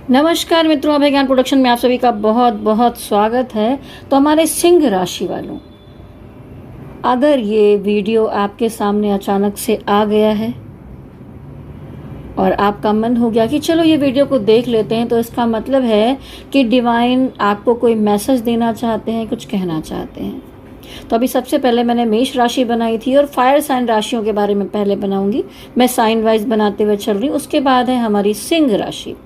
नमस्कार मित्रों, अभय ज्ञान प्रोडक्शन में आप सभी का बहुत बहुत स्वागत है। तो हमारे सिंह राशि वालों, अगर ये वीडियो आपके सामने अचानक से आ गया है और आपका मन हो गया कि चलो ये वीडियो को देख लेते हैं, तो इसका मतलब है कि डिवाइन आपको कोई मैसेज देना चाहते हैं, कुछ कहना चाहते हैं। तो अभी सबसे पहले मैंने मेष राशि बनाई थी और फायर साइन राशियों के बारे में पहले बनाऊंगी। मैं साइन वाइज बनाते हुए चल रही हूँ। उसके बाद है हमारी सिंह राशि।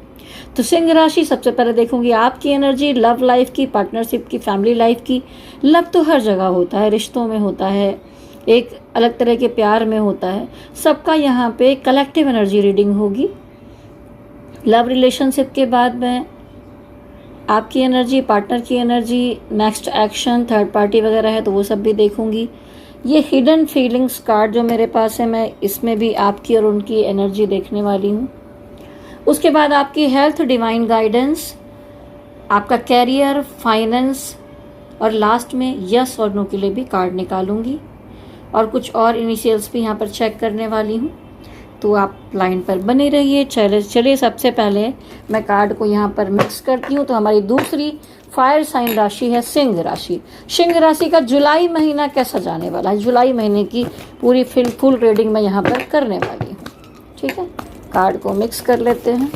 तो सिंह राशि सबसे पहले देखूंगी आपकी एनर्जी, लव लाइफ की, पार्टनरशिप की, फैमिली लाइफ की। लव तो हर जगह होता है, रिश्तों में होता है, एक अलग तरह के प्यार में होता है। सबका यहाँ पे कलेक्टिव एनर्जी रीडिंग होगी। लव रिलेशनशिप के बाद में आपकी एनर्जी, पार्टनर की energy, next action, third party वगैरह है तो वो सब भी देखूंगी। ये हिडन फीलिंग्स कार्ड जो मेरे पास है, मैं इसमें भी आपकी और उनकी एनर्जी देखने वाली हूँ। उसके बाद आपकी हेल्थ, डिवाइन गाइडेंस, आपका कैरियर, फाइनेंस और लास्ट में यस और नो के लिए भी कार्ड निकालूंगी और कुछ और इनिशियल्स भी यहाँ पर चेक करने वाली हूँ। तो आप लाइन पर बने रहिए। चलिए सबसे पहले मैं कार्ड को यहाँ पर मिक्स करती हूँ। तो हमारी दूसरी फायर साइन राशि है सिंह राशि। सिंह राशि का जुलाई महीना कैसा जाने वाला है, जुलाई महीने की पूरी फुल रीडिंग मैं यहाँ पर करने वाली हूँ। ठीक है, कार्ड को मिक्स कर लेते हैं।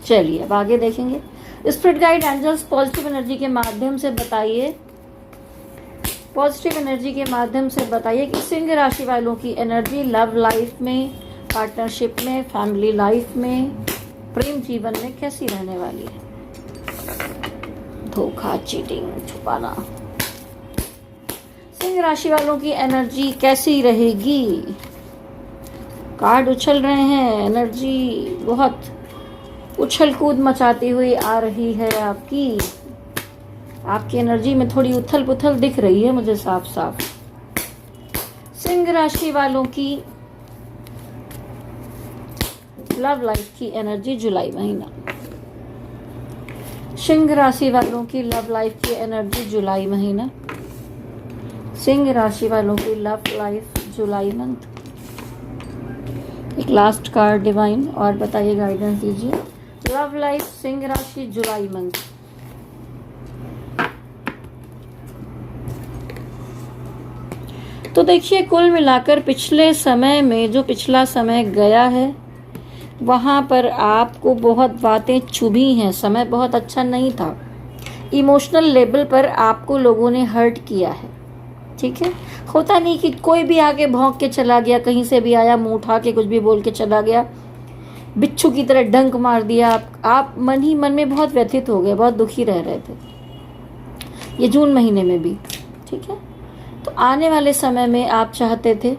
चलिए अब आगे देखेंगे। Spirit guide angels positive energy के माध्यम से बताइए, पॉजिटिव एनर्जी के माध्यम से बताइए कि सिंह राशि वालों की एनर्जी लव लाइफ में, पार्टनरशिप में, फैमिली लाइफ में, प्रेम जीवन में कैसी रहने वाली है। धोखा, चीटिंग, छुपाना, सिंह राशि वालों की एनर्जी कैसी रहेगी। कार्ड उछल रहे हैं, एनर्जी बहुत उछल कूद मचाती हुई आ रही है। आपकी एनर्जी में थोड़ी उथल पुथल दिख रही है मुझे साफ साफ। सिंह राशि वालों की लव लाइफ की एनर्जी जुलाई महीना, सिंह राशि वालों की लव लाइफ की एनर्जी जुलाई महीना, सिंह राशि वालों की लव लाइफ जुलाई मंथ। एक लास्ट कार्ड डिवाइन और बताइए, गाइडेंस दीजिए। लव लाइफ सिंह राशि जुलाई मंथ। तो देखिए, कुल मिलाकर पिछले समय में जो पिछला समय गया है वहां पर आपको बहुत बातें चुभी हैं। समय बहुत अच्छा नहीं था। इमोशनल लेवल पर आपको लोगों ने हर्ट किया है। ठीक है, होता नहीं कि कोई भी आगे भौंक के चला गया, कहीं से भी आया, मुंह उठा के कुछ भी बोल के चला गया, बिच्छू की तरह डंक मार दिया। आप मन ही मन में बहुत व्यथित हो गए, बहुत दुखी रह रहे थे ये जून महीने में भी। ठीक है, तो आने वाले समय में आप चाहते थे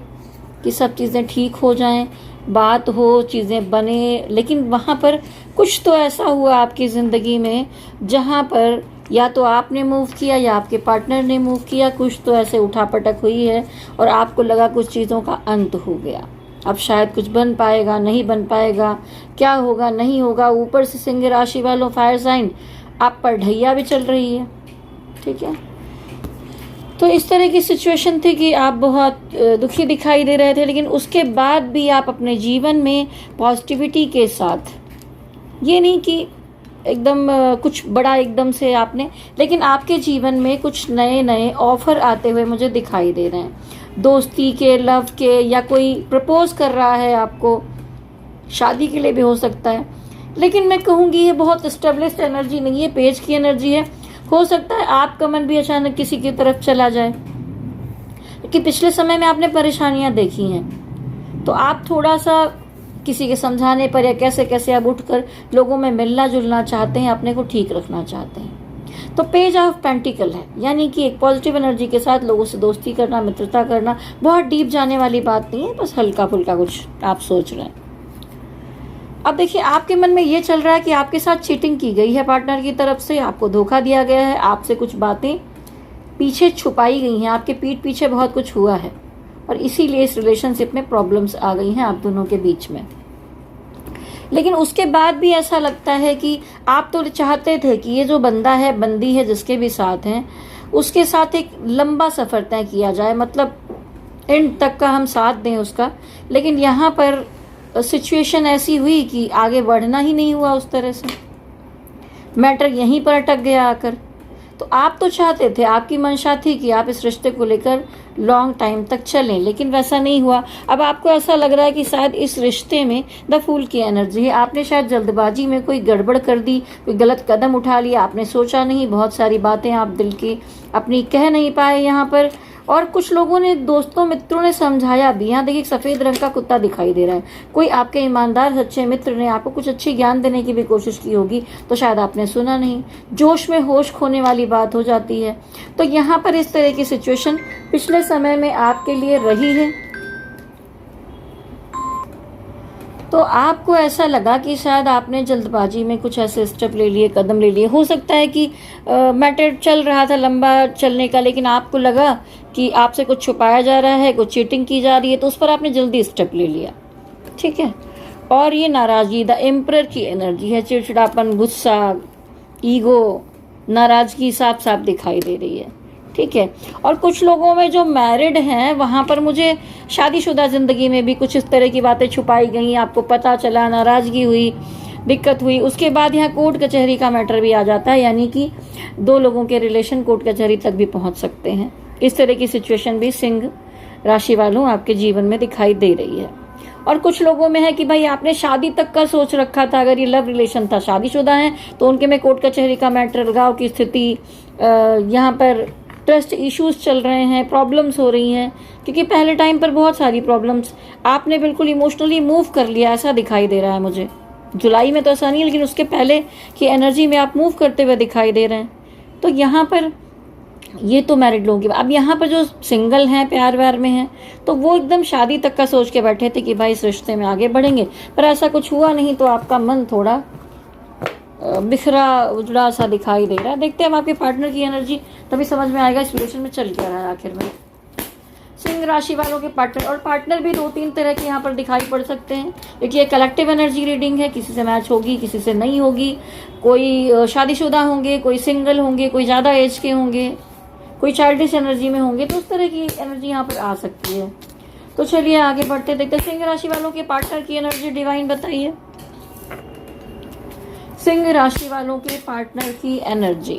कि सब चीज़ें ठीक हो जाएं, बात हो, चीज़ें बने, लेकिन वहाँ पर कुछ तो ऐसा हुआ आपकी ज़िंदगी में जहाँ पर या तो आपने मूव किया या आपके पार्टनर ने मूव किया। कुछ तो ऐसे उठापटक हुई है और आपको लगा कुछ चीज़ों का अंत हो गया। अब शायद कुछ बन पाएगा, नहीं बन पाएगा, क्या होगा, नहीं होगा। ऊपर से सिंह राशि वालों, फायर साइन, आप पर ढैया भी चल रही है। ठीक है, तो इस तरह की सिचुएशन थी कि आप बहुत दुखी दिखाई दे रहे थे, लेकिन उसके बाद भी आप अपने जीवन में पॉजिटिविटी के साथ, ये नहीं कि एकदम कुछ बड़ा एकदम से आपने, लेकिन आपके जीवन में कुछ नए नए ऑफर आते हुए मुझे दिखाई दे रहे हैं। दोस्ती के, लव के, या कोई प्रपोज कर रहा है आपको, शादी के लिए भी हो सकता है। लेकिन मैं कहूँगी ये बहुत एस्टेब्लिश्ड एनर्जी नहीं है, पेज की एनर्जी है। हो सकता है आपका मन भी अचानक किसी की तरफ चला जाए, कि पिछले समय में आपने परेशानियां देखी हैं, तो आप थोड़ा सा किसी के समझाने पर या कैसे कैसे आप उठकर लोगों में मिलना जुलना चाहते हैं, अपने को ठीक रखना चाहते हैं। तो पेज ऑफ पेंटिकल है, यानी कि एक पॉजिटिव एनर्जी के साथ लोगों से दोस्ती करना, मित्रता करना। बहुत डीप जाने वाली बात नहीं है, बस हल्का फुल्का कुछ आप सोच रहे हैं। अब देखिए, आपके मन में ये चल रहा है कि आपके साथ चीटिंग की गई है पार्टनर की तरफ से, आपको धोखा दिया गया है, आपसे कुछ बातें पीछे छुपाई गई हैं, आपके पीठ पीछे बहुत कुछ हुआ है और इसीलिए इस रिलेशनशिप में प्रॉब्लम्स आ गई हैं आप दोनों के बीच में। लेकिन उसके बाद भी ऐसा लगता है कि आप तो चाहते थे कि ये जो बंदा है, बंदी है जिसके भी साथ हैं, उसके साथ एक लंबा सफ़र तय किया जाए। मतलब एंड तक का हम साथ दें उसका, लेकिन यहाँ पर सिचुएशन ऐसी हुई कि आगे बढ़ना ही नहीं हुआ उस तरह से, मैटर यहीं पर अटक गया आकर। तो आप तो चाहते थे, आपकी मंशा थी कि आप इस रिश्ते को लेकर लॉन्ग टाइम तक चलें, लेकिन वैसा नहीं हुआ। अब आपको ऐसा लग रहा है कि शायद इस रिश्ते में द फूल की एनर्जी है, आपने शायद जल्दबाजी में कोई गड़बड़ कर दी, कोई गलत कदम उठा लिया, आपने सोचा नहीं, बहुत सारी बातें आप दिल की अपनी कह नहीं पाए यहाँ पर। और कुछ लोगों ने, दोस्तों मित्रों ने समझाया भी। यहाँ देखिए सफ़ेद रंग का कुत्ता दिखाई दे रहा है, कोई आपके ईमानदार सच्चे मित्र ने आपको कुछ अच्छी ज्ञान देने की भी कोशिश की होगी, तो शायद आपने सुना नहीं, जोश में होश खोने वाली बात हो जाती है। तो यहाँ पर इस तरह की सिचुएशन पिछले समय में आपके लिए रही है। तो आपको ऐसा लगा कि शायद आपने जल्दबाजी में कुछ ऐसे स्टेप ले लिए, कदम ले लिए। हो सकता है कि मैटर चल रहा था लंबा चलने का, लेकिन आपको लगा कि आपसे कुछ छुपाया जा रहा है, कुछ चीटिंग की जा रही है, तो उस पर आपने जल्दी स्टेप ले लिया, ठीक है। और ये नाराज़गी, द एम्परर की एनर्जी है, चिड़चिड़ापन, गुस्सा, ईगो, नाराज़गी साफ साफ दिखाई दे रही है, ठीक है। और कुछ लोगों में जो मैरिड हैं वहाँ पर मुझे शादीशुदा ज़िंदगी में भी कुछ इस तरह की बातें छुपाई गई, आपको पता चला, नाराज़गी हुई, दिक्कत हुई। उसके बाद यहाँ कोर्ट कचहरी का मैटर भी आ जाता है, यानी कि दो लोगों के रिलेशन कोर्ट कचहरी तक भी पहुँच सकते हैं। इस तरह की सिचुएशन भी सिंह राशि वालों आपके जीवन में दिखाई दे रही है। और कुछ लोगों में है कि भाई आपने शादी तक का सोच रखा था, अगर ये लव रिलेशन था, शादीशुदा हैं तो उनके में कोर्ट कचहरी का मैटर, गाँव की स्थिति, यहाँ पर ट्रस्ट इश्यूज चल रहे हैं, प्रॉब्लम्स हो रही हैं, क्योंकि पहले टाइम पर बहुत सारी प्रॉब्लम्स, आपने बिल्कुल इमोशनली मूव कर लिया, ऐसा दिखाई दे रहा है मुझे। जुलाई में तो ऐसा नहीं है, लेकिन उसके पहले की एनर्जी में आप मूव करते हुए दिखाई दे रहे हैं। तो यहाँ पर ये तो मैरिड लोगों की। अब यहाँ पर जो सिंगल हैं, प्यार व्यार में हैं, तो वो एकदम शादी तक का सोच के बैठे थे कि भाई इस रिश्ते में आगे बढ़ेंगे, पर ऐसा कुछ हुआ नहीं, तो आपका मन थोड़ा बिखरा उजड़ा सा दिखाई दे रहा है। देखते हैं अब आपके पार्टनर की एनर्जी, तभी समझ में आएगा इस रिलेशन में चल क्या रहा है आखिर में। सिंह राशि वालों के पार्टनर, और पार्टनर भी 2-3 तरह के यहाँ पर दिखाई पड़ सकते हैं, क्योंकि ये कलेक्टिव एनर्जी रीडिंग है, किसी से मैच होगी, किसी से नहीं होगी। कोई शादीशुदा होंगे, कोई सिंगल होंगे, कोई ज़्यादा एज के होंगे, कोई चाइल्डिश एनर्जी में होंगे, तो उस तरह की एनर्जी यहाँ पर आ सकती है। तो चलिए आगे बढ़ते, देखते हैं सिंह राशि वालों के पार्टनर की एनर्जी डिवाइन बताइए। सिंह राशि वालों के पार्टनर की एनर्जी,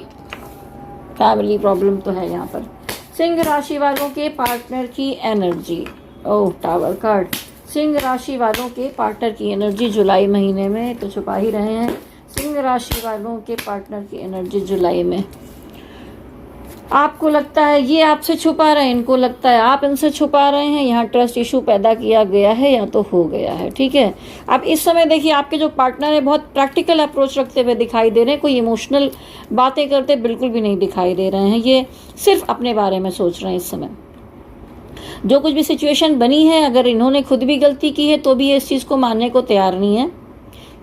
फैमिली प्रॉब्लम तो है यहाँ पर। सिंह राशि वालों के पार्टनर की एनर्जी, ओह टावर कार्ड। सिंह राशि वालों के पार्टनर की एनर्जी जुलाई महीने में, तो छुपा ही रहे हैं। सिंह राशि वालों के पार्टनर की एनर्जी जुलाई में, आपको लगता है ये आपसे छुपा रहे हैं, इनको लगता है आप इनसे छुपा रहे हैं, यहाँ ट्रस्ट इशू पैदा किया गया है या तो हो गया है, ठीक है। अब इस समय देखिए आपके जो पार्टनर है बहुत प्रैक्टिकल अप्रोच रखते हुए दिखाई दे रहे हैं, कोई इमोशनल बातें करते बिल्कुल भी नहीं दिखाई दे रहे हैं, ये सिर्फ अपने बारे में सोच रहे हैं इस समय। जो कुछ भी सिचुएशन बनी है, अगर इन्होंने खुद भी गलती की है तो भी ये इस चीज़ को मानने को तैयार नहीं है।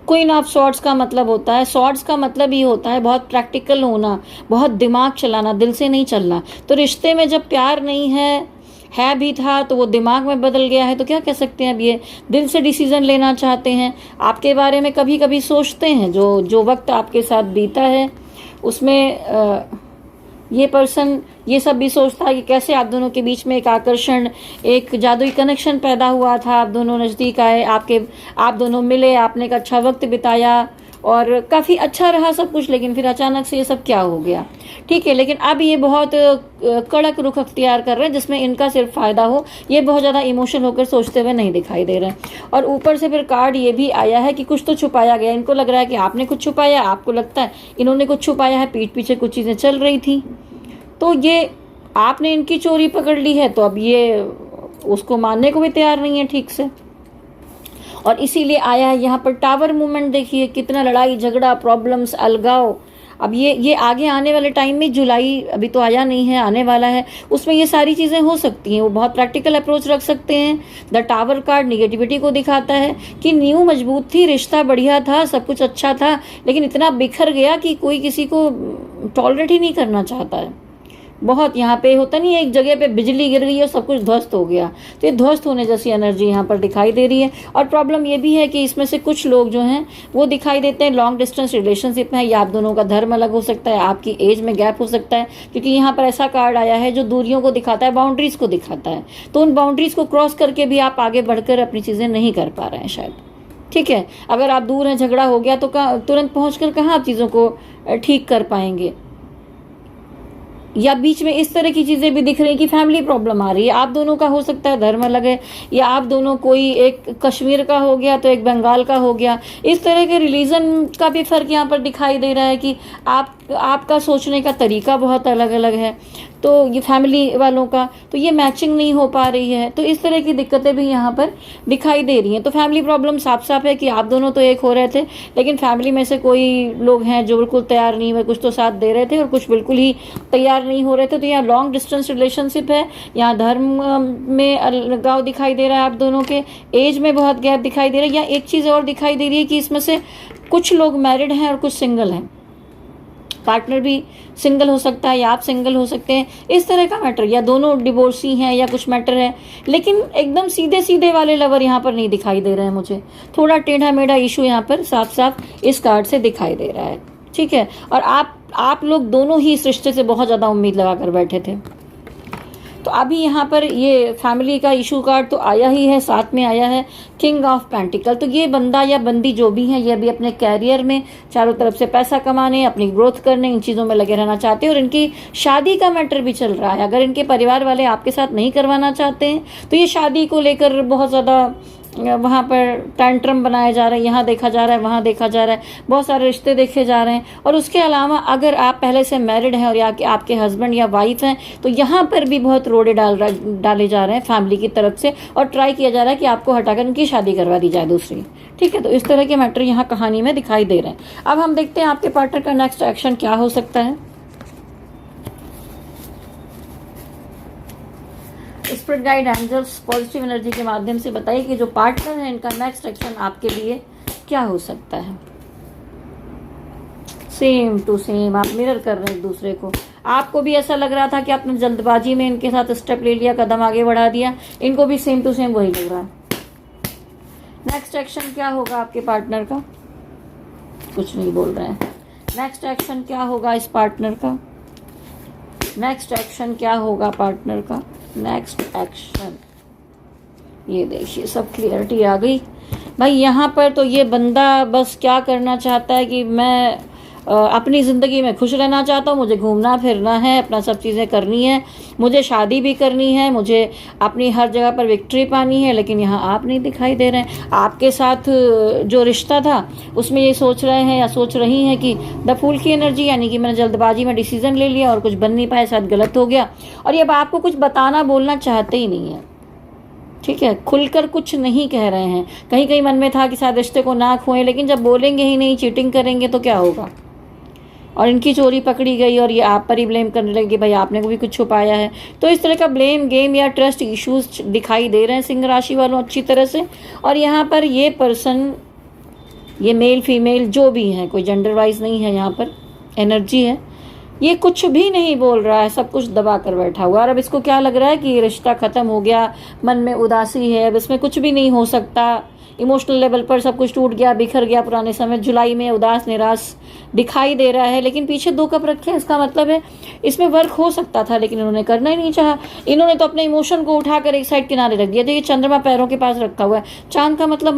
क्वीन ऑफ सॉर्ड्स का मतलब होता है, सॉर्ड्स का मतलब ये होता है बहुत प्रैक्टिकल होना, बहुत दिमाग चलाना, दिल से नहीं चलना। तो रिश्ते में जब प्यार नहीं है भी था तो वो दिमाग में बदल गया है, तो क्या कह सकते हैं, अब ये दिल से डिसीजन लेना चाहते हैं, आपके बारे में कभी कभी सोचते हैं। जो वक्त आपके साथ बीता है उसमें ये पर्सन ये सब भी सोचता है कि कैसे आप दोनों के बीच में एक आकर्षण, एक जादुई कनेक्शन पैदा हुआ था, आप दोनों नज़दीक आए, आप दोनों मिले, आपने एक अच्छा वक्त बिताया और काफ़ी अच्छा रहा सब कुछ, लेकिन फिर अचानक से ये सब क्या हो गया, ठीक है। लेकिन अब ये बहुत कड़क रुख अख्तियार कर रहे हैं जिसमें इनका सिर्फ फ़ायदा हो, ये बहुत ज़्यादा इमोशनल होकर सोचते हुए नहीं दिखाई दे रहे हैं। और ऊपर से फिर कार्ड ये भी आया है कि कुछ तो छुपाया गया, इनको लग रहा है कि आपने कुछ छुपाया, आपको लगता है इन्होंने कुछ छुपाया है, पीठ पीछे कुछ चीज़ें चल रही थी, तो ये आपने इनकी चोरी पकड़ ली है, तो अब ये उसको मानने को भी तैयार नहीं है ठीक से, और इसीलिए आया है यहाँ पर टावर मूवमेंट। देखिए कितना लड़ाई झगड़ा, प्रॉब्लम्स, अलगाव। अब ये आगे आने वाले टाइम में, जुलाई अभी तो आया नहीं है, आने वाला है, उसमें ये सारी चीज़ें हो सकती हैं। वो बहुत प्रैक्टिकल अप्रोच रख सकते हैं। द टावर कार्ड निगेटिविटी को दिखाता है कि न्यू मजबूत थी, रिश्ता बढ़िया था, सब कुछ अच्छा था, लेकिन इतना बिखर गया कि कोई किसी को टॉलरेट ही नहीं करना चाहता है। बहुत यहाँ पे होता नहीं है, एक जगह पे बिजली गिर गई और सब कुछ ध्वस्त हो गया, तो ये ध्वस्त होने जैसी एनर्जी यहाँ पर दिखाई दे रही है। और प्रॉब्लम ये भी है कि इसमें से कुछ लोग जो हैं वो दिखाई देते हैं लॉन्ग डिस्टेंस रिलेशनशिप में, या आप दोनों का धर्म अलग हो सकता है, आपकी एज में गैप हो सकता है, क्योंकि यहाँ पर ऐसा कार्ड आया है जो दूरियों को दिखाता है, बाउंड्रीज को दिखाता है। तो उन बाउंड्रीज को क्रॉस करके भी आप आगे बढ़कर अपनी चीज़ें नहीं कर पा रहे हैं शायद। ठीक है, अगर आप दूर हैं, झगड़ा हो गया, तो तुरंत पहुँच कहाँ आप चीज़ों को ठीक कर पाएंगे। या बीच में इस तरह की चीज़ें भी दिख रही हैं कि फैमिली प्रॉब्लम आ रही है, आप दोनों का हो सकता है धर्म अलग है, या आप दोनों कोई एक कश्मीर का हो गया तो एक बंगाल का हो गया, इस तरह के रिलीजन का भी फ़र्क यहाँ पर दिखाई दे रहा है कि आपका सोचने का तरीका बहुत अलग अलग है, तो ये फैमिली वालों का, तो ये मैचिंग नहीं हो पा रही है। तो इस तरह की दिक्कतें भी यहाँ पर दिखाई दे रही हैं। तो फैमिली प्रॉब्लम साफ साफ है कि आप दोनों तो एक हो रहे थे, लेकिन फैमिली में से कोई लोग हैं जो बिल्कुल तैयार नहीं हुए, कुछ तो साथ दे रहे थे और कुछ बिल्कुल ही तैयार नहीं हो रहे थे। तो यहाँ लॉन्ग डिस्टेंस रिलेशनशिप है, यहाँ धर्म में अलगाव दिखाई दे रहा है, आप दोनों के एज में बहुत गैप दिखाई दे रहा है। या एक चीज़ और दिखाई दे रही है कि इसमें से कुछ लोग मैरिड हैं और कुछ सिंगल हैं, पार्टनर भी सिंगल हो सकता है या आप सिंगल हो सकते हैं, इस तरह का मैटर, या दोनों डिवोर्सी हैं या कुछ मैटर है। लेकिन एकदम सीधे सीधे वाले लवर यहाँ पर नहीं दिखाई दे रहे हैं मुझे, थोड़ा टेढ़ा मेढ़ा इशू यहाँ पर साफ साफ इस कार्ड से दिखाई दे रहा है। ठीक है, और आप लोग दोनों ही इस रिश्ते से बहुत ज़्यादा उम्मीद लगा कर बैठे थे। तो अभी यहाँ पर ये फैमिली का इशू कार्ड तो आया ही है, साथ में आया है किंग ऑफ पेंटिकल। तो ये बंदा या बंदी जो भी है, ये अभी अपने कैरियर में चारों तरफ से पैसा कमाने, अपनी ग्रोथ करने, इन चीज़ों में लगे रहना चाहते हैं। और इनकी शादी का मैटर भी चल रहा है। अगर इनके परिवार वाले आपके साथ नहीं करवाना चाहते हैं तो ये शादी को लेकर बहुत ज़्यादा वहाँ पर टैंट्रम बनाया जा रहा है, यहाँ देखा जा रहा है, वहाँ देखा जा रहा है, बहुत सारे रिश्ते देखे जा रहे हैं। और उसके अलावा अगर आप पहले से मैरिड हैं और या कि आपके हस्बैंड या वाइफ हैं, तो यहाँ पर भी बहुत रोड़े डाले जा रहे हैं फैमिली की तरफ से, और ट्राई किया जा रहा है कि आपको हटाकर उनकी शादी करवा दी जाए दूसरी। ठीक है, तो इस तरह के मैटर यहाँ कहानी में दिखाई दे रहे हैं। अब हम देखते हैं आपके पार्टनर का नेक्स्ट एक्शन क्या हो सकता है। Spirit guide angels positive energy के माध्यम से बताइए कि जो पार्टनर है इनका नेक्स्ट एक्शन आपके लिए क्या हो सकता है। सेम टू सेम आप मिरर कर रहे हैं एक दूसरे को। आपको भी ऐसा लग रहा था कि आपने जल्दबाजी में इनके साथ स्टेप ले लिया, कदम आगे बढ़ा दिया, इनको भी सेम टू सेम वही लग रहा है। नेक्स्ट एक्शन क्या होगा आपके पार्टनर का, कुछ नहीं बोल रहे हैं। नेक्स्ट एक्शन क्या होगा इस पार्टनर का, नेक्स्ट एक्शन क्या होगा पार्टनर का, नेक्स्ट एक्शन। ये देखिए सब क्लियरिटी आ गई भाई। यहाँ पर तो ये बंदा बस क्या करना चाहता है कि मैं अपनी ज़िंदगी में खुश रहना चाहता हूँ, मुझे घूमना फिरना है, अपना सब चीज़ें करनी है, मुझे शादी भी करनी है, मुझे अपनी हर जगह पर विक्ट्री पानी है। लेकिन यहाँ आप नहीं दिखाई दे रहे हैं। आपके साथ जो रिश्ता था उसमें ये सोच रहे हैं या सोच रही हैं कि द फूल की एनर्जी, यानी कि मैंने जल्दबाजी में डिसीजन ले लिया और कुछ बन नहीं पाया, शायद गलत हो गया। और ये अब आपको कुछ बताना बोलना चाहते ही नहीं है। ठीक है, खुलकर कुछ नहीं कह रहे हैं। कहीं कहीं मन में था कि शायद रिश्ते को ना खोएं, लेकिन जब बोलेंगे ही नहीं, चीटिंग करेंगे तो क्या होगा। और इनकी चोरी पकड़ी गई और ये आप पर ही ब्लेम करने लगे, भाई आपने को भी कुछ छुपाया है। तो इस तरह का ब्लेम गेम या ट्रस्ट इश्यूज दिखाई दे रहे हैं सिंह राशि वालों अच्छी तरह से। और यहाँ पर ये पर्सन, ये मेल फीमेल जो भी है, कोई जेंडर वाइज नहीं है, यहाँ पर एनर्जी है, ये कुछ भी नहीं बोल रहा है, सब कुछ दबा कर बैठा हुआ। और अब इसको क्या लग रहा है कि ये रिश्ता खत्म हो गया, मन में उदासी है, अब इसमें कुछ भी नहीं हो सकता, इमोशनल लेवल पर सब कुछ टूट गया, बिखर गया पुराने समय, जुलाई में उदास निराश दिखाई दे रहा है। लेकिन पीछे 2 कप रखे हैं, इसका मतलब है इसमें वर्क हो सकता था, लेकिन इन्होंने करना ही नहीं चाहा। इन्होंने तो अपने इमोशन को उठाकर एक साइड किनारे रख दिया। देखिए चंद्रमा पैरों के पास रखा हुआ है, चांद का मतलब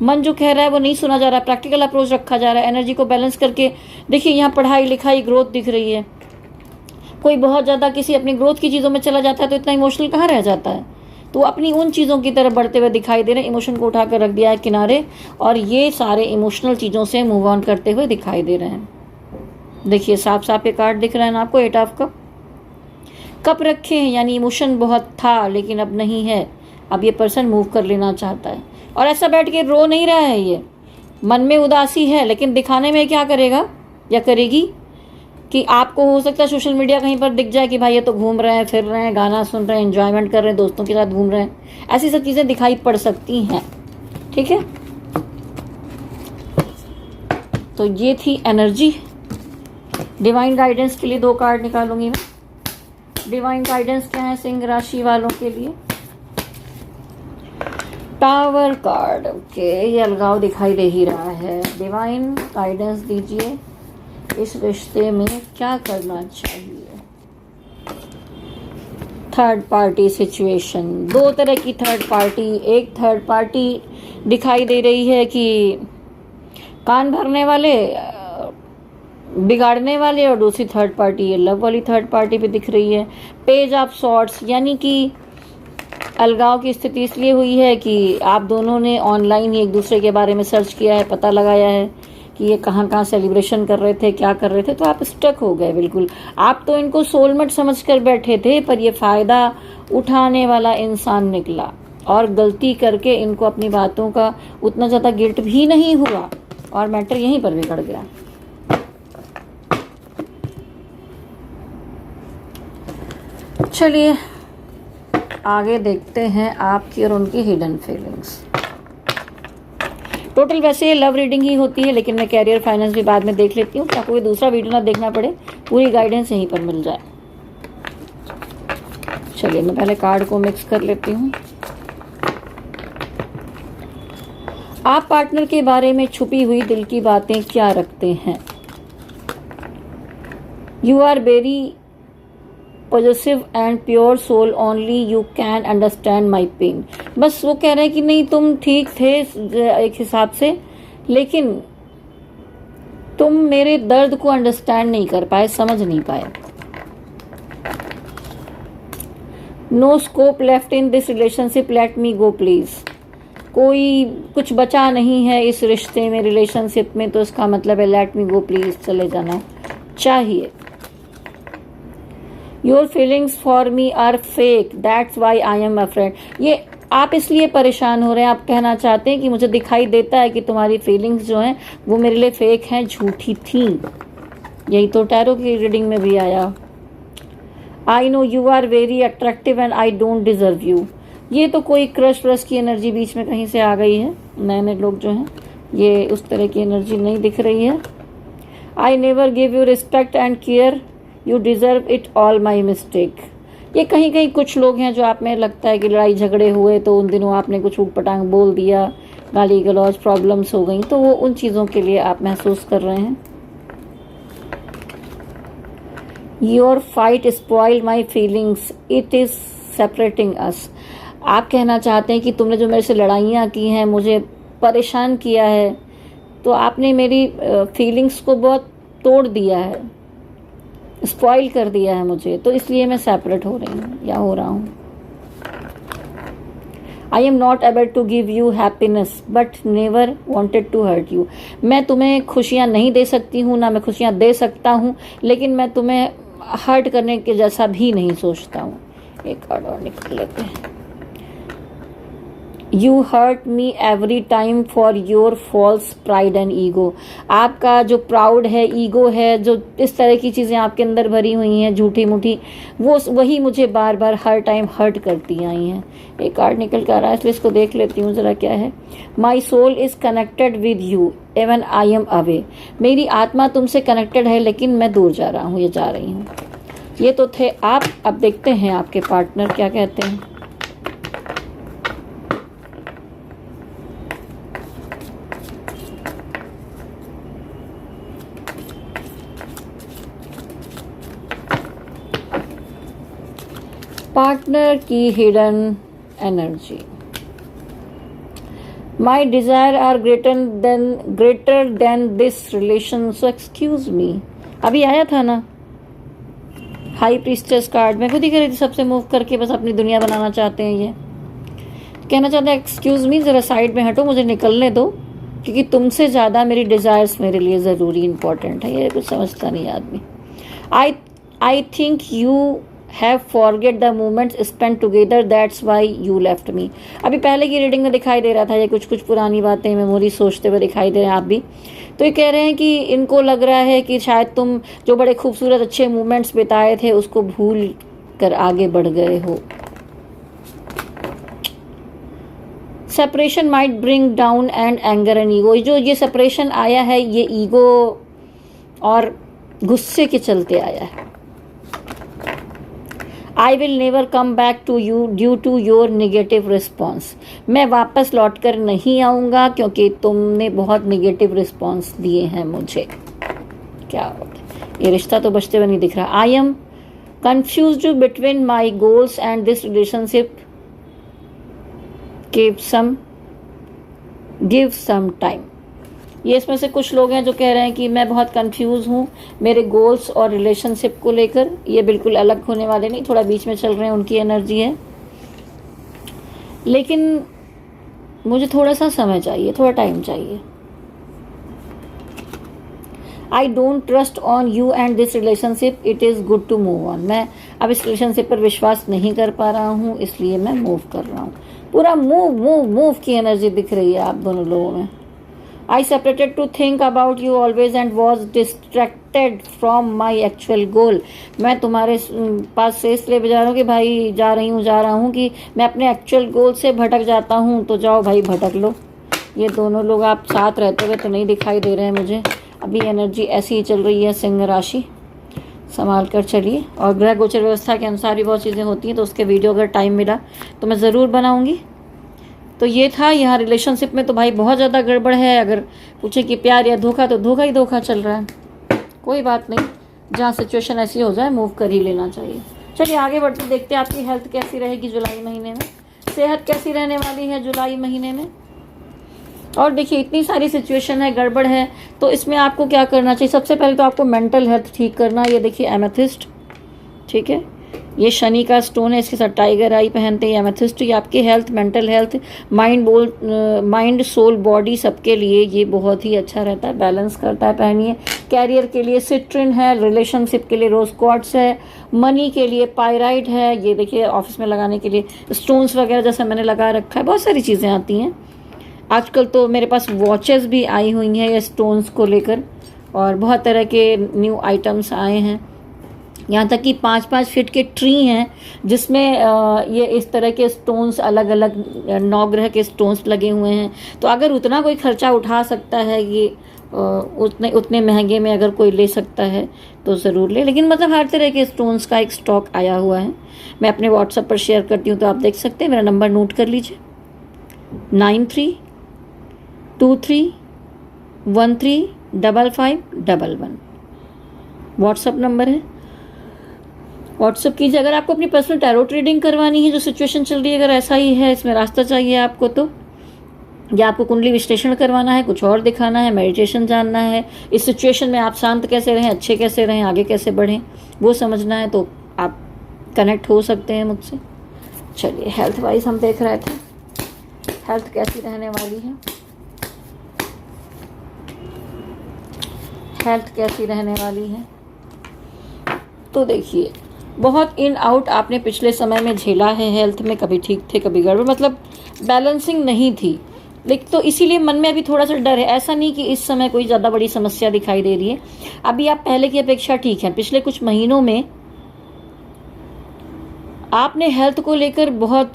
मन जो कह रहा है वो नहीं सुना जा रहा, प्रैक्टिकल अप्रोच रखा जा रहा है, एनर्जी को बैलेंस करके। देखिए यहाँ पढ़ाई लिखाई ग्रोथ दिख रही है। कोई बहुत ज़्यादा किसी अपनी ग्रोथ की चीज़ों में चला जाता है तो इतना इमोशनल कहाँ रह जाता है, तो अपनी उन चीज़ों की तरफ बढ़ते हुए दिखाई दे रहे हैं। इमोशन को उठाकर रख दिया है किनारे और ये सारे इमोशनल चीज़ों से मूव ऑन करते हुए दिखाई दे रहे हैं। देखिए साफ साफ ये कार्ड दिख रहा है ना आपको, 8 ऑफ कप रखे हैं, यानी इमोशन बहुत था लेकिन अब नहीं है। अब ये पर्सन मूव कर लेना चाहता है और ऐसा बैठ के रो नहीं रहा है। ये मन में उदासी है, लेकिन दिखाने में क्या करेगा या करेगी कि आपको हो सकता है सोशल मीडिया कहीं पर दिख जाए कि भाई ये तो घूम रहे हैं, फिर रहे हैं, गाना सुन रहे हैं, एंजॉयमेंट कर रहे हैं, दोस्तों के साथ घूम रहे हैं, ऐसी सब चीज़ें दिखाई पड़ सकती हैं। ठीक है, तो ये थी एनर्जी। डिवाइन गाइडेंस के लिए 2 कार्ड निकालूंगी मैं। डिवाइन गाइडेंस क्या है सिंह राशि वालों के लिए? टावर कार्ड, ओके, ये अलगाव दिखाई दे ही रहा है। डिवाइन गाइडेंस दीजिए, इस रिश्ते में क्या करना चाहिए? थर्ड पार्टी सिचुएशन, दो तरह की थर्ड पार्टी। एक थर्ड पार्टी दिखाई दे रही है कि कान भरने वाले, बिगाड़ने वाले, और दूसरी थर्ड पार्टी ये लव वाली थर्ड पार्टी भी दिख रही है। पेज ऑफ सॉर्ड्स, यानी कि अलगाव की स्थिति इसलिए हुई है कि आप दोनों ने ऑनलाइन ही एक दूसरे के बारे में सर्च किया है, पता लगाया है कि ये कहाँ कहाँ सेलिब्रेशन कर रहे थे, क्या कर रहे थे, तो आप स्टक हो गए बिल्कुल। आप तो इनको सोलमेट समझ कर बैठे थे, पर ये फ़ायदा उठाने वाला इंसान निकला और गलती करके इनको अपनी बातों का उतना ज़्यादा गिल्ट भी नहीं हुआ और मैटर यहीं पर बिगड़ गया। चलिए आगे देखते हैं आपकी और उनकी हिडन फीलिंग्स। टोटल वैसे लव रीडिंग ही होती है, लेकिन मैं कैरियर फाइनेंस भी बाद में देख लेती हूँ, ताकि कोई दूसरा वीडियो ना देखना पड़े, पूरी गाइडेंस यहीं पर मिल जाए। चलिए मैं पहले कार्ड को मिक्स कर लेती हूँ। आप पार्टनर के बारे में छुपी हुई दिल की बातें क्या रखते हैं? You are very positive and pure soul, only you can understand my pain. बस वो कह रहे हैं कि नहीं, तुम ठीक थे एक हिसाब से, लेकिन तुम मेरे दर्द को अंडरस्टैंड नहीं कर पाए, समझ नहीं पाए। No scope left in this relationship, let me go please. कोई कुछ बचा नहीं है इस रिश्ते में, रिलेशनशिप में, तो इसका मतलब है लेट मी गो प्लीज, चले जाना चाहिए। Your feelings for me are fake, that's why I am afraid. ये आप इसलिए परेशान हो रहे हैं, आप कहना चाहते हैं कि मुझे दिखाई देता है कि तुम्हारी फीलिंग्स जो हैं वो मेरे लिए फेक हैं, झूठी थी। यही तो टैरो की रीडिंग में भी आया। I know you are very attractive and I don't deserve you. ये तो कोई क्रश व्रश की एनर्जी बीच में कहीं से आ गई है। नए नए लोग जो हैं, ये उस तरह की एनर्जी नहीं दिख रही है। I never give you respect and care, you deserve it all my mistake. ये कहीं कहीं कुछ लोग हैं जो आप में लगता है कि लड़ाई झगड़े हुए तो उन दिनों आपने कुछ ऊट पटांग बोल दिया, गाली गलौज, प्रॉब्लम्स हो गई, तो वो उन चीज़ों के लिए आप महसूस कर रहे हैं। Your fight spoiled my feelings, it is separating us. आप कहना चाहते हैं कि तुमने जो मेरे से लड़ाइयाँ की हैं, मुझे परेशान किया है, तो आपने मेरी फीलिंग्स को बहुत तोड़ दिया है, स्पॉइल कर दिया है मुझे, तो इसलिए मैं सेपरेट हो रही हूँ या हो रहा हूँ। I am not able to give you happiness but never wanted to hurt you. मैं तुम्हें खुशियाँ नहीं दे सकती हूँ, ना मैं खुशियाँ दे सकता हूँ, लेकिन मैं तुम्हें हर्ट करने के जैसा भी नहीं सोचता हूँ। एक कार्ड और निकाल लेते हैं। You hurt me every time for your false pride and ego. आपका जो प्राउड है, ईगो है, जो इस तरह की चीज़ें आपके अंदर भरी हुई हैं झूठी मूठी, वो वही मुझे बार बार हर टाइम हर्ट करती आई हैं। एक कार्ड निकल कर आ रहा है, इसलिए इसको देख लेती हूँ ज़रा क्या है। My soul is connected with you even I am away. मेरी आत्मा तुमसे कनेक्टेड है, लेकिन मैं दूर जा रहा हूँ, ये जा रही हूँ। ये तो थे आप। अब देखते हैं आपके पार्टनर क्या कहते हैं। पार्टनर की hidden energy. My desire are greater than this relation, so excuse me. अभी आया था ना हाई प्रीस्टेस कार्ड, मैं खुद ही कह रही थी सबसे मूव करके बस अपनी दुनिया बनाना चाहते हैं। ये कहना चाहते हैं एक्सक्यूज मी, ज़रा साइड में हटो, मुझे निकलने दो, क्योंकि तुमसे ज़्यादा मेरी डिज़ायर्स मेरे लिए ज़रूरी इंपॉर्टेंट है। ये कुछ समझता नहीं आदमी। I think you have forget the moments spend together, that's why you left me. अभी पहले की रीडिंग में दिखाई दे रहा था ये कुछ पुरानी बातें, मेमोरी सोचते हुए दिखाई दे रहे हैं आप भी। तो ये कह रहे हैं कि इनको लग रहा है कि शायद तुम जो बड़े खूबसूरत अच्छे मोमेंट्स बिताए थे उसको भूल कर आगे बढ़ गए हो। Separation might bring down and anger and ego. जो ये सेपरेशन आया है, ये ईगो और गुस्से के चलते आया है। I will never come back to you due to your negative response. मैं वापस लौट कर नहीं आऊँगा क्योंकि तुमने बहुत निगेटिव रिस्पॉन्स दिए हैं मुझे। क्या ये रिश्ता तो बचते हुए नहीं दिख रहा। I am confused between my goals and this relationship, give some time. ये इसमें से कुछ लोग हैं जो कह रहे हैं कि मैं बहुत कंफ्यूज हूँ मेरे गोल्स और रिलेशनशिप को लेकर। ये बिल्कुल अलग होने वाले नहीं, थोड़ा बीच में चल रहे हैं, उनकी एनर्जी है। लेकिन मुझे थोड़ा सा समय चाहिए, थोड़ा टाइम चाहिए। I don't trust on you and this relationship, it is good to move on. मैं अब इस रिलेशनशिप पर विश्वास नहीं कर पा रहा हूँ, इसलिए मैं मूव कर रहा हूँ। पूरा मूव की एनर्जी दिख रही है आप दोनों लोगों में। I separated to think about you always and was distracted from my actual goal। मैं तुम्हारे पास से इसलिए जा रहा हूँ कि भाई जा रहा हूँ कि मैं अपने एक्चुअल गोल से भटक जाता हूँ। तो जाओ भाई भटक लो। ये दोनों लोग आप साथ रहते हुए तो नहीं दिखाई दे रहे हैं मुझे। अभी एनर्जी ऐसी ही चल रही है। सिंह राशि संभाल कर चलिए। और ग्रह गोचर व्यवस्था के अनुसार भी बहुत चीज़ें होती हैं, तो उसके वीडियो अगर टाइम मिला तो मैं ज़रूर बनाऊँगी। तो ये था यहाँ रिलेशनशिप में तो भाई बहुत ज़्यादा गड़बड़ है। अगर पूछे कि प्यार या धोखा, तो धोखा ही धोखा चल रहा है। कोई बात नहीं, जहाँ सिचुएशन ऐसी हो जाए मूव कर ही लेना चाहिए। चलिए आगे बढ़ते, देखते हैं आपकी हेल्थ कैसी रहेगी जुलाई महीने में, सेहत कैसी रहने वाली है जुलाई महीने में। और देखिए इतनी सारी सिचुएशन है, गड़बड़ है, तो इसमें आपको क्या करना चाहिए। सबसे पहले तो आपको मेंटल हेल्थ ठीक करना। ये देखिए एमेथिस्ट, ठीक है, ये शनि का स्टोन है, इसके साथ टाइगर आई पहनते हैं एमेथिस्ट। ये आपकी health, mental health, mind soul body सबके लिए ये बहुत ही अच्छा रहता है, बैलेंस करता है। पहनिए। कैरियर के लिए सिट्रिन है, रिलेशनशिप के लिए रोज क्वार्ट्स है, मनी के लिए पायराइट है। ये देखिए ऑफिस में लगाने के लिए स्टोन्स वगैरह जैसा मैंने लगा रखा है, बहुत सारी चीज़ें आती हैं। आजकल तो मेरे पास वॉचेस भी आई हुई हैं ये स्टोन्स को लेकर, और बहुत तरह के न्यू आइटम्स आए हैं। यहाँ तक कि 5-5 फीट के ट्री हैं जिसमें ये इस तरह के स्टोन्स, अलग अलग 9 ग्रह के स्टोन्स लगे हुए हैं। तो अगर उतना कोई खर्चा उठा सकता है, ये उतने महंगे में अगर कोई ले सकता है तो ज़रूर ले। लेकिन मतलब हर तरह के स्टोन्स का एक स्टॉक आया हुआ है। मैं अपने व्हाट्सएप पर शेयर करती हूँ, तो आप देख सकते हैं। मेरा नंबर नोट कर लीजिए, 9323135511 व्हाट्सएप नंबर है। व्हाट्सअप कीजिए। अगर आपको अपनी पर्सनल टैरो ट्रेडिंग करवानी है, जो सिचुएशन चल रही है अगर ऐसा ही है, इसमें रास्ता चाहिए आपको, तो या आपको कुंडली विश्लेषण करवाना है, कुछ और दिखाना है, मेडिटेशन जानना है, इस सिचुएशन में आप शांत कैसे रहें, अच्छे कैसे रहें, आगे कैसे बढ़ें, वो समझना है, तो आप कनेक्ट हो सकते हैं मुझसे। चलिए हेल्थ वाइज हम देख रहे थे हेल्थ कैसी रहने वाली है, हेल्थ कैसी रहने वाली है। तो देखिए बहुत इन आउट आपने पिछले समय में झेला है हेल्थ में, कभी ठीक थे कभी गड़बड़, मतलब बैलेंसिंग नहीं थी। लेकिन तो इसीलिए मन में अभी थोड़ा सा डर है। ऐसा नहीं कि इस समय कोई ज़्यादा बड़ी समस्या दिखाई दे रही है, अभी आप पहले की अपेक्षा ठीक है। पिछले कुछ महीनों में आपने हेल्थ को लेकर बहुत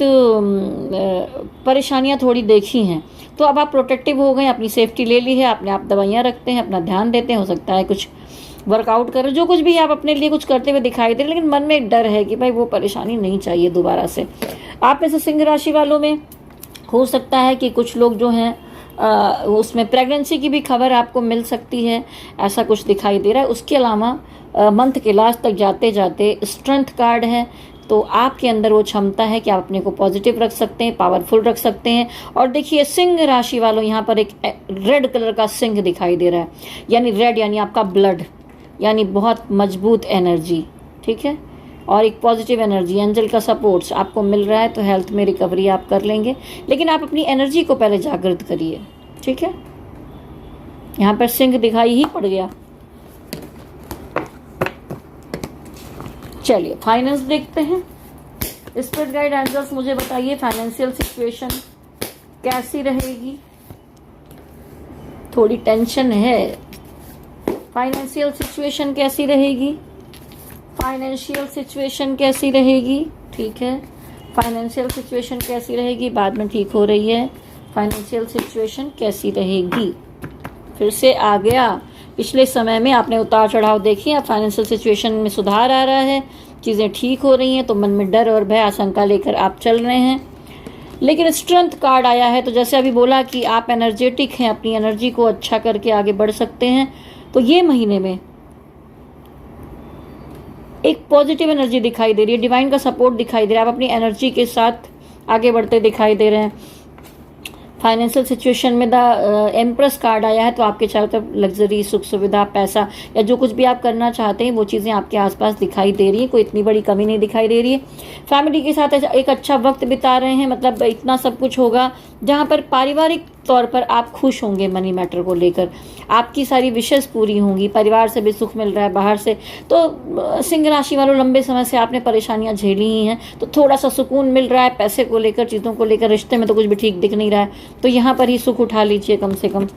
परेशानियां थोड़ी देखी हैं, तो अब आप प्रोटेक्टिव हो गए, अपनी सेफ्टी ले ली है, अपने आप दवाइयाँ रखते हैं, अपना ध्यान देते हैं, हो सकता है कुछ वर्कआउट करें, जो कुछ भी आप अपने लिए कुछ करते हुए दिखाई दे, लेकिन मन में एक डर है कि भाई वो परेशानी नहीं चाहिए दोबारा से। आप में से सिंह राशि वालों में हो सकता है कि कुछ लोग जो हैं उसमें प्रेगनेंसी की भी खबर आपको मिल सकती है, ऐसा कुछ दिखाई दे रहा है। उसके अलावा मंथ के लास्ट तक जाते जाते स्ट्रेंथ कार्ड है, तो आपके अंदर वो क्षमता है कि आप अपने को पॉजिटिव रख सकते हैं, पावरफुल रख सकते हैं। और देखिए सिंह राशि वालों, यहाँ पर एक रेड कलर का सिंह दिखाई दे रहा है, यानी रेड यानी आपका ब्लड, यानी बहुत मजबूत एनर्जी, ठीक है, और एक पॉजिटिव एनर्जी, एंजल का सपोर्ट आपको मिल रहा है। तो हेल्थ में रिकवरी आप कर लेंगे, लेकिन आप अपनी एनर्जी को पहले जागृत करिए, ठीक है। यहाँ पर सिंह दिखाई ही पड़ गया। चलिए फाइनेंस देखते हैं। स्पिरिट गाइड एंजल्स मुझे बताइए फाइनेंशियल सिचुएशन कैसी रहेगी। थोड़ी टेंशन है, फाइनेंशियल सिचुएशन कैसी रहेगी, फाइनेंशियल सिचुएशन कैसी रहेगी, ठीक है। फाइनेंशियल सिचुएशन कैसी रहेगी, बाद में ठीक हो रही है। फाइनेंशियल सिचुएशन कैसी रहेगी, फिर से आ गया। पिछले समय में आपने उतार चढ़ाव देखी, अब फाइनेंशियल सिचुएशन में सुधार आ रहा है, चीज़ें ठीक हो रही हैं, तो मन में डर और भय आशंका लेकर आप चल रहे हैं। लेकिन स्ट्रेंथ कार्ड आया है, तो जैसे अभी बोला कि आप एनर्जेटिक हैं, अपनी एनर्जी को अच्छा करके आगे बढ़ सकते हैं। तो ये महीने में एक पॉजिटिव एनर्जी दिखाई दे रही है, डिवाइन का सपोर्ट दिखाई दे रहा है, आप अपनी एनर्जी के साथ आगे बढ़ते दिखाई दे रहे हैं। फाइनेंशियल सिचुएशन में द एम्प्रेस कार्ड आया है, तो आपके चारों तरफ लग्जरी, सुख सुविधा, पैसा या जो कुछ भी आप करना चाहते हैं वो चीज़ें आपके आसपास दिखाई दे रही है, कोई इतनी बड़ी कमी नहीं दिखाई दे रही है। फैमिली के साथ एक अच्छा वक्त बिता रहे हैं, मतलब इतना सब कुछ होगा जहाँ पर पारिवारिक तौर पर आप खुश होंगे। मनी मैटर को लेकर आपकी सारी विशेष पूरी होंगी, परिवार से भी सुख मिल रहा है, बाहर से। तो सिंह राशि वालों, लंबे समय से आपने परेशानियां झेली ही हैं, तो थोड़ा सा सुकून मिल रहा है। पैसे को लेकर, चीज़ों को लेकर, रिश्ते में तो कुछ भी ठीक दिख नहीं रहा है, तो यहाँ पर ही सुख उठा लीजिए कम से कम।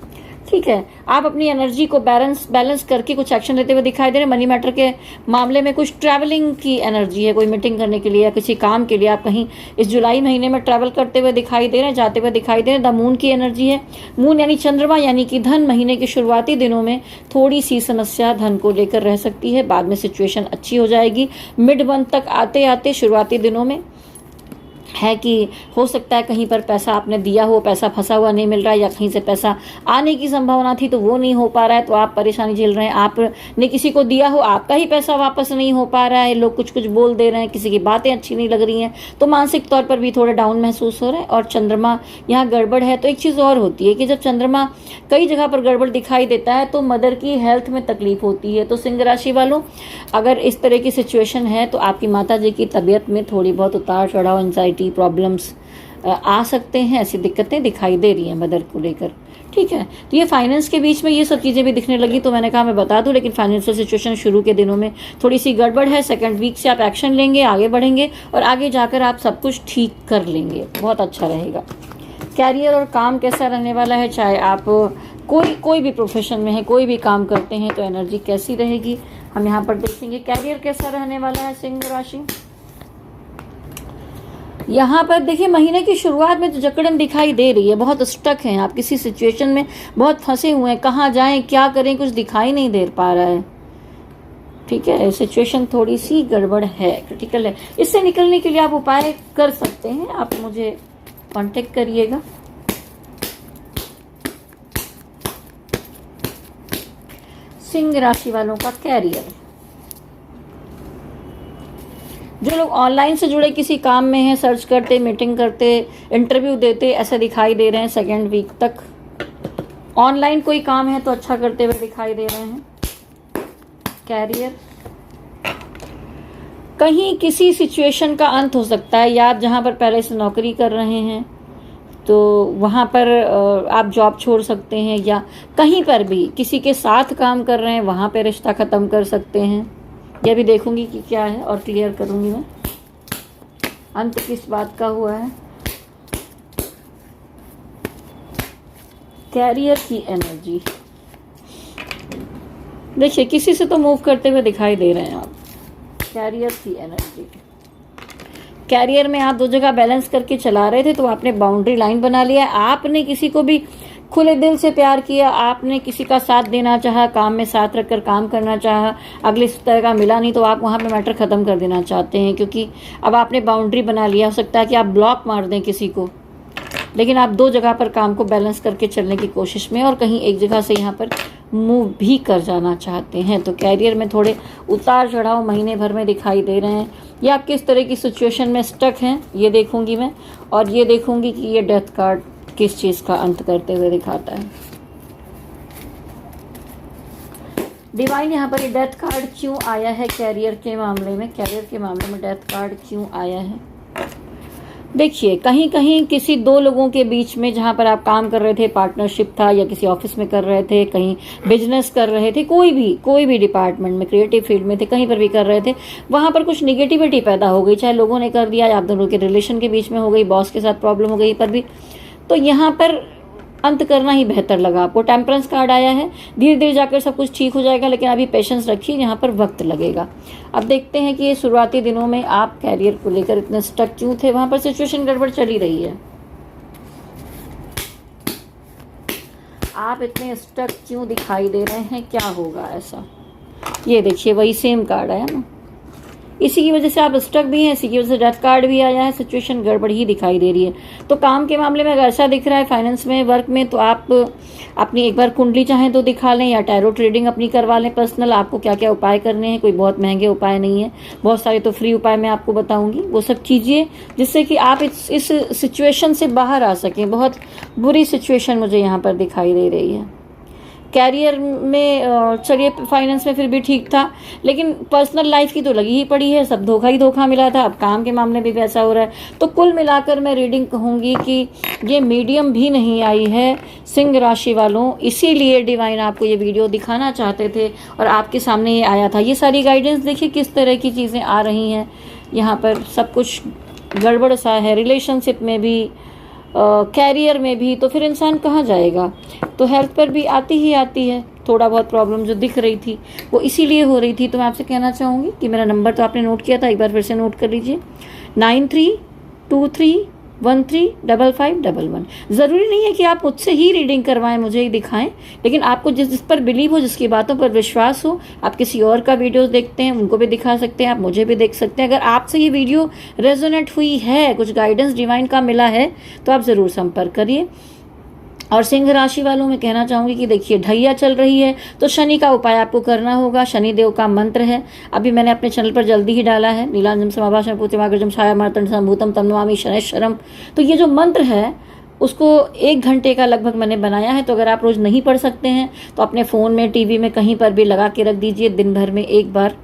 ठीक है, आप अपनी एनर्जी को बैलेंस करके कुछ एक्शन लेते हुए दिखाई दे रहे हैं। मनी मैटर के मामले में कुछ ट्रैवलिंग की एनर्जी है, कोई मीटिंग करने के लिए या किसी काम के लिए आप कहीं इस जुलाई महीने में ट्रैवल करते हुए दिखाई दे रहे हैं, जाते हुए दिखाई दे रहे हैं। द मून की एनर्जी है, मून यानी चंद्रमा, यानी कि धन। महीने के शुरुआती दिनों में थोड़ी सी समस्या धन को लेकर रह सकती है, बाद में सिचुएशन अच्छी हो जाएगी। मिड मंथ तक आते आते शुरुआती दिनों में है कि हो सकता है कहीं पर पैसा आपने दिया हो, पैसा फंसा हुआ नहीं मिल रहा है, या कहीं से पैसा आने की संभावना थी तो वो नहीं हो पा रहा है, तो आप परेशानी झेल रहे हैं। आपने किसी को दिया हो, आपका ही पैसा वापस नहीं हो पा रहा है, लोग कुछ कुछ बोल दे रहे हैं, किसी की बातें अच्छी नहीं लग रही हैं, तो मानसिक तौर पर भी थोड़ा डाउन महसूस हो रहा है। और चंद्रमा यहाँ गड़बड़ है, तो एक चीज़ और होती है कि जब चंद्रमा कई जगह पर गड़बड़ दिखाई देता है तो मदर की हेल्थ में तकलीफ होती है। तो सिंह राशि वालों, अगर इस तरह की सिचुएशन है तो आपकी माता जी की तबीयत में थोड़ी बहुत उतार चढ़ाव, एंजाइटी, प्रॉब्लम्स आ सकते हैं, ऐसी दिक्कतें दिखाई दे रही हैं मदर को लेकर। ठीक है, तो ये फाइनेंस के बीच में ये सब चीज़ें भी दिखने लगी, तो मैंने कहा मैं बता दूं। लेकिन फाइनेंशियल सिचुएशन शुरू के दिनों में थोड़ी सी गड़बड़ है। सेकंड वीक से आप एक्शन लेंगे, आगे बढ़ेंगे और आगे जाकर आप सब कुछ ठीक कर लेंगे, बहुत अच्छा रहेगा। कैरियर और काम कैसा रहने वाला है, चाहे आप कोई भी प्रोफेशन में है, कोई भी काम करते हैं, तो एनर्जी कैसी रहेगी हम यहाँ पर देखेंगे। कैरियर कैसा रहने वाला है सिंह राशि। यहाँ पर देखिए, महीने की शुरुआत में तो जकड़न दिखाई दे रही है, बहुत स्टक हैं आप, किसी सिचुएशन में बहुत फंसे हुए हैं, कहाँ जाएं, क्या करें, कुछ दिखाई नहीं दे पा रहा है। ठीक है, सिचुएशन थोड़ी सी गड़बड़ है, क्रिटिकल है। इससे निकलने के लिए आप उपाय कर सकते हैं, आप मुझे कांटेक्ट करिएगा। सिंह राशि वालों का कैरियर, जो लोग ऑनलाइन से जुड़े किसी काम में हैं, सर्च करते, मीटिंग करते, इंटरव्यू देते, ऐसे दिखाई दे रहे हैं। सेकेंड वीक तक ऑनलाइन कोई काम है तो अच्छा करते हुए दिखाई दे रहे हैं। कैरियर, कहीं किसी सिचुएशन का अंत हो सकता है, या आप जहां पर पहले से नौकरी कर रहे हैं तो वहां पर आप जॉब छोड़ सकते हैं, या कहीं पर भी किसी के साथ काम कर रहे हैं वहां पर रिश्ता ख़त्म कर सकते हैं। यह भी देखूंगी कि क्या है और क्लियर करूंगी मैं अंत किस बात का हुआ है। कैरियर की एनर्जी देखिए, किसी से तो मूव करते हुए दिखाई दे रहे हैं आप। कैरियर की एनर्जी, कैरियर में आप दो जगह बैलेंस करके चला रहे थे, तो आपने बाउंड्री लाइन बना लिया। आपने किसी को भी खुले दिल से प्यार किया, आपने किसी का साथ देना चाहा, काम में साथ रखकर काम करना चाहा, अगले इस तरह का मिला नहीं, तो आप वहाँ पे मैटर ख़त्म कर देना चाहते हैं, क्योंकि अब आपने बाउंड्री बना लिया। हो सकता है कि आप ब्लॉक मार दें किसी को, लेकिन आप दो जगह पर काम को बैलेंस करके चलने की कोशिश में, और कहीं एक जगह से यहाँ पर मूव भी कर जाना चाहते हैं। तो कैरियर में थोड़े उतार चढ़ाव महीने भर में दिखाई दे रहे हैं। ये आप किस तरह की सिचुएशन में स्टक हैं ये देखूंगी मैं, और ये देखूंगी कि ये डेथ कार्ड किस चीज़ का अंत करते हुए दिखाता है। डिवाइन, यहाँ पर ये डेथ कार्ड क्यों आया है कैरियर के मामले में, कैरियर के मामले में डेथ कार्ड क्यों आया है। देखिए, कहीं कहीं किसी दो लोगों के बीच में, जहाँ पर आप काम कर रहे थे, पार्टनरशिप था, या किसी ऑफिस में कर रहे थे, कहीं बिजनेस कर रहे थे, कोई भी डिपार्टमेंट में, क्रिएटिव फील्ड में थे, कहीं पर भी कर रहे थे, वहाँ पर कुछ निगेटिविटी पैदा हो गई, चाहे लोगों ने कर दिया या आप दोनों के रिलेशन के बीच में हो गई, बॉस के साथ प्रॉब्लम हो गई, पर भी तो यहाँ पर अंत करना ही बेहतर लगा आपको। टेम्परेंस कार्ड आया है, धीरे धीरे जाकर सब कुछ ठीक हो जाएगा, लेकिन अभी पेशेंस रखिए, यहाँ पर वक्त लगेगा। अब देखते हैं कि ये शुरुआती दिनों में आप कैरियर को लेकर इतने स्टक क्यों थे, वहां पर सिचुएशन गड़बड़ चली रही है, आप इतने स्टक क्यों दिखाई दे रहे हैं, क्या होगा ऐसा। ये देखिए, वही सेम कार्ड है ना, इसी की वजह से आप स्टक भी हैं, इसी की वजह से डेथ कार्ड भी आया है, सिचुएशन गड़बड़ ही दिखाई दे रही है। तो काम के मामले में अगर ऐसा दिख रहा है, फाइनेंस में, वर्क में, तो आप अपनी एक बार कुंडली चाहें तो दिखा लें या टैरो ट्रेडिंग अपनी करवा लें पर्सनल। आपको क्या क्या उपाय करने हैं, कोई बहुत महंगे उपाय नहीं है, बहुत सारे तो फ्री उपाय मैं आपको बताऊंगी, वो सब कीजिए जिससे कि आप इस सिचुएशन से बाहर आ सकें। बहुत बुरी सिचुएशन मुझे यहाँ पर दिखाई दे रही है। कैरियर में चलिए, फाइनेंस में फिर भी ठीक था, लेकिन पर्सनल लाइफ की तो लगी ही पड़ी है, सब धोखा ही धोखा मिला था। अब काम के मामले में भी ऐसा हो रहा है। तो कुल मिलाकर मैं रीडिंग कहूँगी कि ये मीडियम भी नहीं आई है सिंह राशि वालों, इसीलिए डिवाइन आपको ये वीडियो दिखाना चाहते थे और आपके सामने ये आया था। ये सारी गाइडेंस देखिए किस तरह की चीज़ें आ रही हैं यहाँ पर, सब कुछ गड़बड़ सा है, रिलेशनशिप में भी, कैरियर में भी। तो फिर इंसान कहाँ जाएगा। तो हेल्थ पर भी आती ही आती है, थोड़ा बहुत प्रॉब्लम जो दिख रही थी वो इसीलिए हो रही थी। तो मैं आपसे कहना चाहूँगी कि मेरा नंबर तो आपने नोट किया था, एक बार फिर से नोट कर लीजिए, 9323135511। ज़रूरी नहीं है कि आप मुझसे ही रीडिंग करवाएं, मुझे ही दिखाएं, लेकिन आपको जिस पर बिलीव हो, जिसकी बातों पर विश्वास हो, आप किसी और का वीडियोस देखते हैं उनको भी दिखा सकते हैं, आप मुझे भी देख सकते हैं। अगर आपसे ये वीडियो रेजोनेट हुई है, कुछ गाइडेंस डिवाइन का मिला है, तो आप ज़रूर संपर्क करिए। और सिंह राशि वालों में कहना चाहूँगी कि देखिए ढैया चल रही है, तो शनि का उपाय आपको करना होगा। शनि देव का मंत्र है, अभी मैंने अपने चैनल पर जल्दी ही डाला है, नीलांजम समाभाषण पूतिमाग्रजम छाया मार्तंड संभूतम तम नमामि शनैश्वरम। तो ये जो मंत्र है उसको 1 घंटे का लगभग मैंने बनाया है। तो अगर आप रोज़ नहीं पढ़ सकते हैं तो अपने फ़ोन में, टीवी में, कहीं पर भी लगा के रख दीजिए, दिन भर में एक बार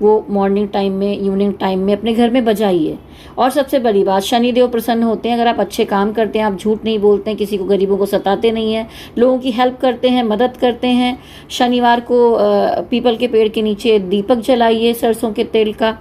वो मॉर्निंग टाइम में, इवनिंग टाइम में अपने घर में बजाइए। और सबसे बड़ी बात, शनि देव प्रसन्न होते हैं अगर आप अच्छे काम करते हैं, आप झूठ नहीं बोलते हैं, किसी को, गरीबों को सताते नहीं हैं, लोगों की हेल्प करते हैं, मदद करते हैं। शनिवार को पीपल के पेड़ के नीचे दीपक जलाइए सरसों के तेल का।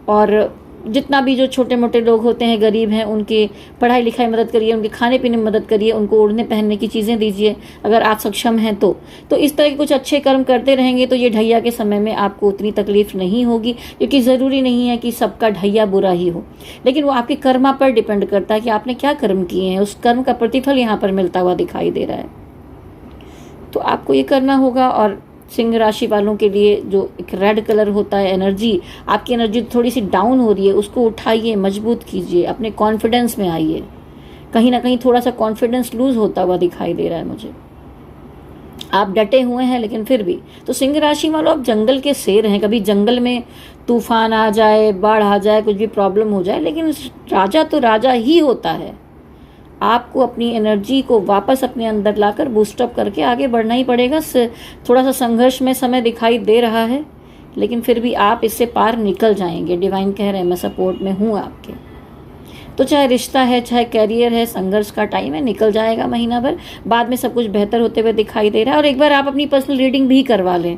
और जितना भी जो छोटे मोटे लोग होते हैं, गरीब हैं, उनकी पढ़ाई लिखाई मदद करिए, उनके खाने पीने में मदद करिए, उनको ओढ़ने पहनने की चीज़ें दीजिए अगर आप सक्षम हैं तो। इस तरह के कुछ अच्छे कर्म करते रहेंगे तो ये ढैया के समय में आपको उतनी तकलीफ नहीं होगी, क्योंकि ज़रूरी नहीं है कि सबका ढैया बुरा ही हो, लेकिन वो आपके कर्मा पर डिपेंड करता है कि आपने क्या कर्म किए हैं, उस कर्म का प्रतिफल यहाँ पर मिलता हुआ दिखाई दे रहा है। तो आपको ये करना होगा। और सिंह राशि वालों के लिए जो एक रेड कलर होता है, एनर्जी, आपकी एनर्जी थोड़ी सी डाउन हो रही है, उसको उठाइए, मजबूत कीजिए, अपने कॉन्फिडेंस में आइए। कहीं ना कहीं थोड़ा सा कॉन्फिडेंस लूज होता हुआ दिखाई दे रहा है मुझे। आप डटे हुए हैं लेकिन फिर भी। तो सिंह राशि वालों, आप जंगल के शेर हैं, कभी जंगल में तूफान आ जाए, बाढ़ आ जाए, कुछ भी प्रॉब्लम हो जाए, लेकिन राजा तो राजा ही होता है। आपको अपनी एनर्जी को वापस अपने अंदर लाकर बूस्टअप करके आगे बढ़ना ही पड़ेगा। थोड़ा सा संघर्ष में समय दिखाई दे रहा है, लेकिन फिर भी आप इससे पार निकल जाएंगे। डिवाइन कह रहे हैं मैं सपोर्ट में हूँ आपके। तो चाहे रिश्ता है, चाहे कैरियर है, संघर्ष का टाइम है, निकल जाएगा महीना भर, बाद में सब कुछ बेहतर होते हुए दिखाई दे रहा है। और एक बार आप अपनी पर्सनल रीडिंग भी करवा लें,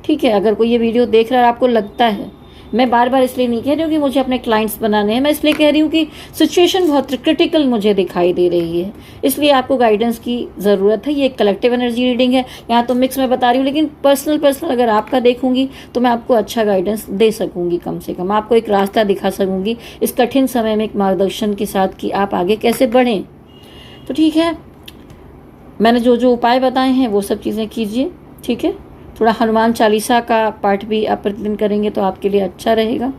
ठीक है। अगर कोई ये वीडियो देख रहा है, आपको लगता है, मैं बार बार इसलिए नहीं कह रही हूँ कि मुझे अपने क्लाइंट्स बनाने हैं, मैं इसलिए कह रही हूँ कि सिचुएशन बहुत क्रिटिकल मुझे दिखाई दे रही है, इसलिए आपको गाइडेंस की ज़रूरत है। ये एक कलेक्टिव एनर्जी रीडिंग है, यहाँ तो मिक्स में बता रही हूँ, लेकिन पर्सनल अगर आपका देखूंगी तो मैं आपको अच्छा गाइडेंस दे सकूंगी, कम से कम आपको एक रास्ता दिखा सकूंगी इस कठिन समय में, एक मार्गदर्शन के साथ कि आप आगे कैसे बढ़ें। तो ठीक है, मैंने जो जो उपाय बताए हैं वो सब चीज़ें कीजिए, ठीक है। थोड़ा हनुमान चालीसा का पाठ भी आप प्रतिदिन करेंगे तो आपके लिए अच्छा रहेगा।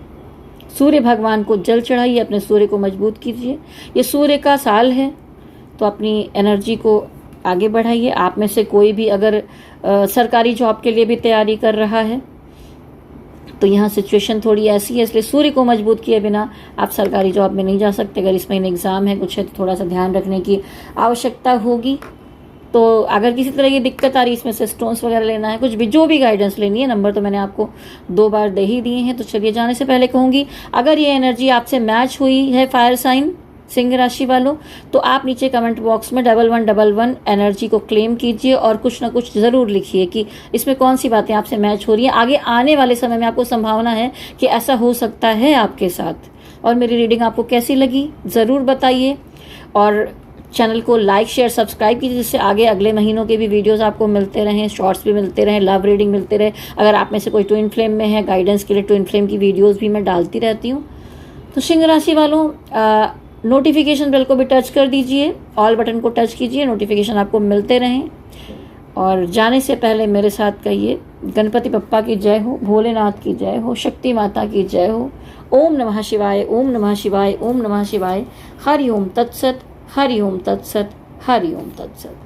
सूर्य भगवान को जल चढ़ाइए, अपने सूर्य को मजबूत कीजिए। ये सूर्य का साल है, तो अपनी एनर्जी को आगे बढ़ाइए। आप में से कोई भी अगर सरकारी जॉब के लिए भी तैयारी कर रहा है तो यहाँ सिचुएशन थोड़ी ऐसी है, इसलिए सूर्य को मजबूत किए बिना आप सरकारी जॉब में नहीं जा सकते। अगर इस महीने एग्ज़ाम है, कुछ है, तो थोड़ा सा ध्यान रखने की आवश्यकता होगी। तो अगर किसी तरह की दिक्कत आ रही, इसमें से स्टोन्स वगैरह लेना है, कुछ भी, जो भी गाइडेंस लेनी है, नंबर तो मैंने आपको 2 बार दे ही दिए हैं। तो चलिए, जाने से पहले कहूँगी, अगर ये एनर्जी आपसे मैच हुई है फायर साइन सिंह राशि वालों, तो आप नीचे कमेंट बॉक्स में 1111 एनर्जी को क्लेम कीजिए और कुछ ना कुछ ज़रूर लिखिए कि इसमें कौन सी बातें आपसे मैच हो रही हैं। आगे आने वाले समय में आपको संभावना है कि ऐसा हो सकता है आपके साथ। और मेरी रीडिंग आपको कैसी लगी ज़रूर बताइए, और चैनल को लाइक, शेयर, सब्सक्राइब कीजिए, जिससे आगे अगले महीनों के भी वीडियोस आपको मिलते रहें, शॉर्ट्स भी मिलते रहें, लव रीडिंग मिलते रहे। अगर आप में से कोई ट्विन फ्लेम में है, गाइडेंस के लिए ट्विन फ्लेम की वीडियोस भी मैं डालती रहती हूँ। तो सिंह राशि वालों, नोटिफिकेशन बेल को भी टच कर दीजिए, ऑल बटन को टच कीजिए, नोटिफिकेशन आपको मिलते रहें। और जाने से पहले मेरे साथ कहिए, गणपति बप्पा की जय हो, भोलेनाथ की जय हो, शक्ति माता की जय हो। ओम नमः शिवाय, ओम नमः शिवाय, ओम नमः शिवाय। हरि ओम तत्सत, हरि ओम तत्सत, हरि ओम तत्सत।